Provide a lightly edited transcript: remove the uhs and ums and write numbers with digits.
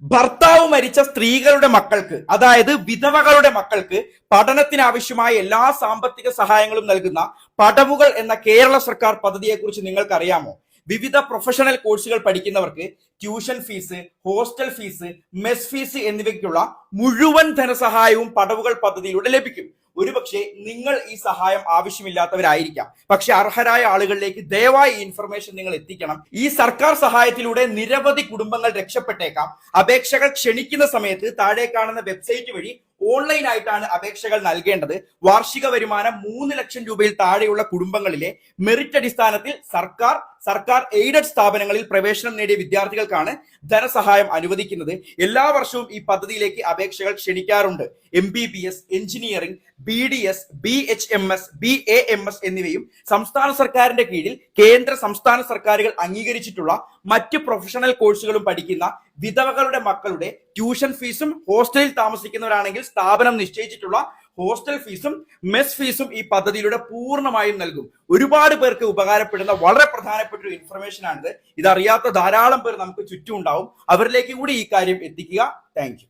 ഭർത്താവ് മരിച്ച സ്ത്രീകളുടെ മക്കൾക്ക്, അതായത് വിധവകളുടെ മക്കൾക്ക് പഠനത്തിന് ആവശ്യമായ എല്ലാ സാമ്പത്തിക സഹായങ്ങളും നൽകുന്ന പടവുകൾ എന്ന കേരള സർക്കാർ പദ്ധതിയെക്കുറിച്ച് നിങ്ങൾക്ക് അറിയാമോ? വിവിധ പ്രൊഫഷണൽ കോഴ്സുകൾ പഠിക്കുന്നവർക്ക് tuition fees, hostel fees, mess fees എന്നിവയ്ക്കുള്ള മുഴുവൻ ധനസഹായവും പടവുകൾ പദ്ധതിയിലൂടെ ലഭിക്കും. ഒരുപക്ഷെ നിങ്ങൾ ഈ സഹായം ആവശ്യമില്ലാത്തവരായിരിക്കാം, പക്ഷെ അർഹരായ ആളുകളിലേക്ക് ദയവായി ഈ ഇൻഫർമേഷൻ നിങ്ങൾ എത്തിക്കണം. ഈ സർക്കാർ സഹായത്തിലൂടെ നിരവധി കുടുംബങ്ങൾ രക്ഷപ്പെട്ടേക്കാം. അപേക്ഷകൾ ക്ഷണിക്കുന്ന സമയത്ത് താഴെ കാണുന്ന വെബ്സൈറ്റ് വഴി ഓൺലൈൻ ആയിട്ടാണ് അപേക്ഷകൾ നൽകേണ്ടത്. വാർഷിക വരുമാനം 3 ലക്ഷം രൂപയിൽ താഴെയുള്ള കുടുംബങ്ങളിലെ മെറിറ്റ് അടിസ്ഥാനത്തിൽ സർക്കാർ എയ്ഡഡ് സ്ഥാപനങ്ങളിൽ പ്രവേശനം നേടിയ വിദ്യാർത്ഥികൾക്കാണ് ധനസഹായം അനുവദിക്കുന്നത്. എല്ലാ വർഷവും ഈ പദ്ധതിയിലേക്ക് അപേക്ഷകൾ ക്ഷണിക്കാറുണ്ട്. MBBS, engineering, BDS, BHMS, BAMS എന്നിവയും സംസ്ഥാന സർക്കാരിന്റെ കീഴിൽ കേന്ദ്ര സംസ്ഥാന സർക്കാരുകൾ അംഗീകരിച്ചിട്ടുള്ള മറ്റ് പ്രൊഫഷണൽ കോഴ്സുകളും പഠിക്കുന്ന വിധവകളുടെ മക്കളുടെ ട്യൂഷൻ ഫീസും, ഹോസ്റ്റലിൽ താമസിക്കുന്നവരാണെങ്കിൽ സ്ഥാപനം നിശ്ചയിച്ചിട്ടുള്ള ഹോസ്റ്റൽ ഫീസും മെസ് ഫീസും ഈ പദ്ധതിയിലൂടെ പൂർണ്ണമായും നൽകും. ഒരുപാട് പേർക്ക് ഉപകാരപ്പെടുന്ന വളരെ പ്രധാനപ്പെട്ട ഒരു ഇൻഫർമേഷൻ ആണിത്. ഇതറിയാത്ത ധാരാളം പേർ നമുക്ക് ചുറ്റും ഉണ്ടാവും. അവരിലേക്ക് കൂടി ഈ കാര്യം എത്തിക്കുക. Thank you.